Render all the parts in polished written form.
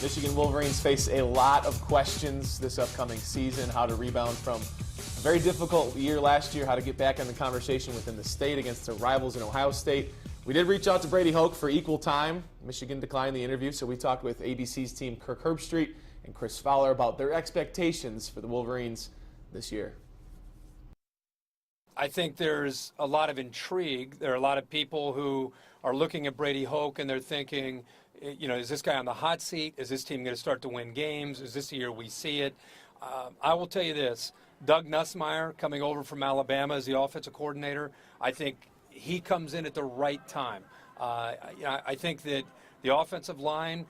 Michigan Wolverines face a lot of questions this upcoming season. How to rebound from a very difficult year last year, how to get back in the conversation within the state against their rivals in Ohio State. We did reach out to Brady Hoke for equal time. Michigan declined the interview, so we talked with ABC's team Kirk Herbstreit and Chris Fowler about their expectations for the Wolverines this year. I think there's a lot of intrigue. There are a lot of people who are looking at Brady Hoke and they're thinking, you know, is this guy on the hot seat? Is this team going to start to win games? Is this the year we see it? I will tell you this. Doug Nussmeier coming over from Alabama as the offensive coordinator, I think he comes in at the right time. I think that the offensive line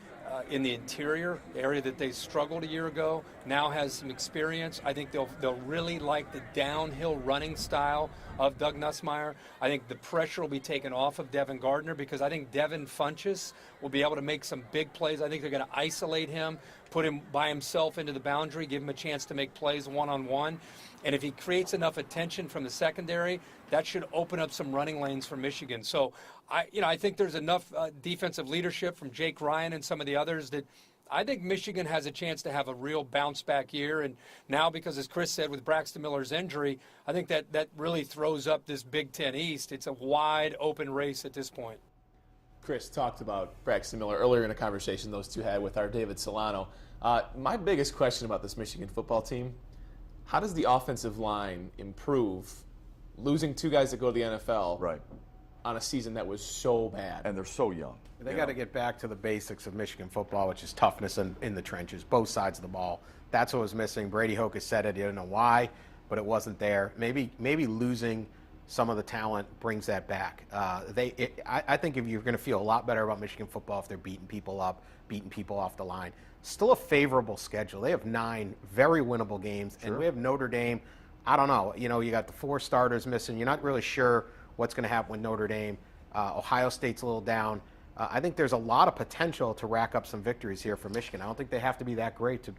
in the interior, the area that they struggled a year ago, now has some experience. I think they'll really like the downhill running style of Doug Nussmeier. I think the pressure will be taken off of Devin Gardner because I think Devin Funchess will be able to make some big plays. I think they're going to isolate him, put him by himself into the boundary, give him a chance to make plays one-on-one. And if he creates enough attention from the secondary, that should open up some running lanes for Michigan. So, I think there's enough defensive leadership from Jake Ryan and some of the others that I think Michigan has a chance to have a real bounce-back year. And now, because as Chris said, with Braxton Miller's injury, I think that really throws up this Big Ten East. It's a wide-open race at this point. Chris talked about Braxton Miller earlier in a conversation those two had with our David Solano. My biggest question about this Michigan football team, how does the offensive line improve losing two guys that go to the NFL on a season that was so bad? And they're so young. They got to get back to the basics of Michigan football, which is toughness in the trenches, both sides of the ball. That's what was missing. Brady Hoke has said it. He didn't know why, but it wasn't there. Maybe losing some of the talent brings that back. I think if you're going to feel a lot better about Michigan football if they're beating people up, beating people off the line. Still a favorable schedule. They have 9 very winnable games, and we have Notre Dame. I don't know. You got the 4 starters missing. You're not really sure what's going to happen with Notre Dame. Ohio State's a little down. I think there's a lot of potential to rack up some victories here for Michigan. I don't think they have to be that great to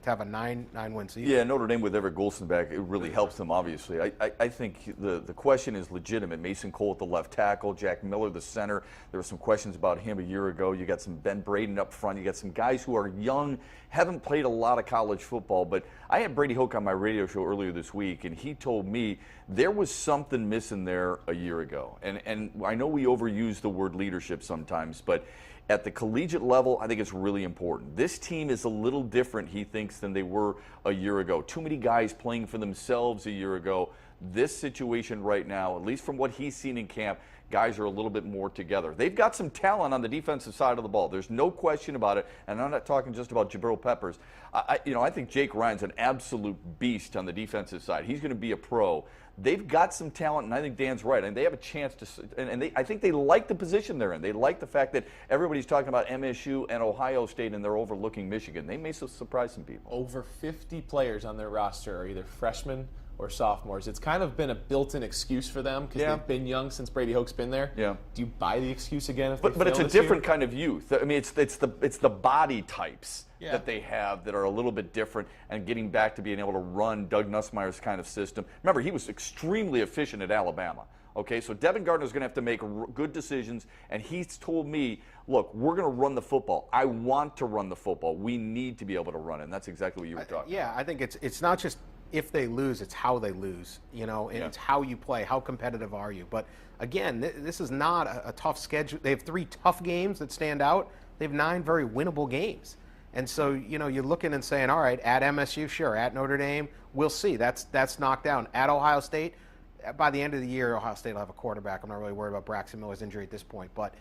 have a 9-win season. Yeah, Notre Dame with Everett Golson back, it really helps them, obviously. I think the question is legitimate. Mason Cole at the left tackle, Jack Miller the center. There were some questions about him a year ago. You got some Ben Braden up front. You got some guys who are young, haven't played a lot of college football. But I had Brady Hoke on my radio show earlier this week, and he told me there was something missing there a year ago. And I know we overuse the word leadership sometimes, but at the collegiate level, I think it's really important. This team is a little different, he thinks, than they were a year ago. Too many guys playing for themselves a year ago. This situation right now, at least from what he's seen in camp, guys are a little bit more together. They've got some talent on the defensive side of the ball. There's no question about it, and I'm not talking just about Jabril Peppers. I think Jake Ryan's an absolute beast on the defensive side. He's going to be a pro. They've got some talent, and I think Dan's right. And they have a chance to, I think they like the position they're in. They like the fact that everybody's talking about MSU and Ohio State, and they're overlooking Michigan. They may surprise some people. Over 50 players on their roster are either freshmen or sophomores. It's kind of been a built-in excuse for them because they've been young since Brady Hoke's been there. Yeah. Do you buy the excuse again if they fail But it's a this different year? kind of youth. I mean, it's the body types that they have that are a little bit different, and getting back to being able to run Doug Nussmeier's kind of system. Remember, he was extremely efficient at Alabama. Okay, so Devin Gardner's going to have to make good decisions, and he's told me, look, we're going to run the football. I want to run the football. We need to be able to run it, and that's exactly what you were talking about. Yeah, I think it's not just if they lose, it's how they lose, and it's how you play, how competitive are you. But again, this is not a tough schedule. They have 3 tough games that stand out. They have 9 very winnable games. And so, you're looking and saying, all right, at MSU, sure, at Notre Dame, we'll see. That's knocked down. At Ohio State, by the end of the year, Ohio State will have a quarterback. I'm not really worried about Braxton Miller's injury at this point. But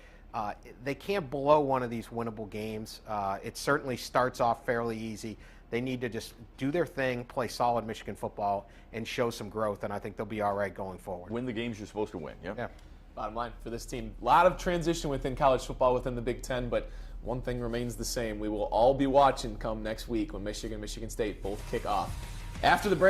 they can't blow one of these winnable games. It certainly starts off fairly easy. They need to just do their thing, play solid Michigan football, and show some growth, and I think they'll be all right going forward. Win the games you're supposed to win, yeah. Bottom line for this team, a lot of transition within college football within the Big Ten, but one thing remains the same. We will all be watching come next week when Michigan State both kick off. After the break.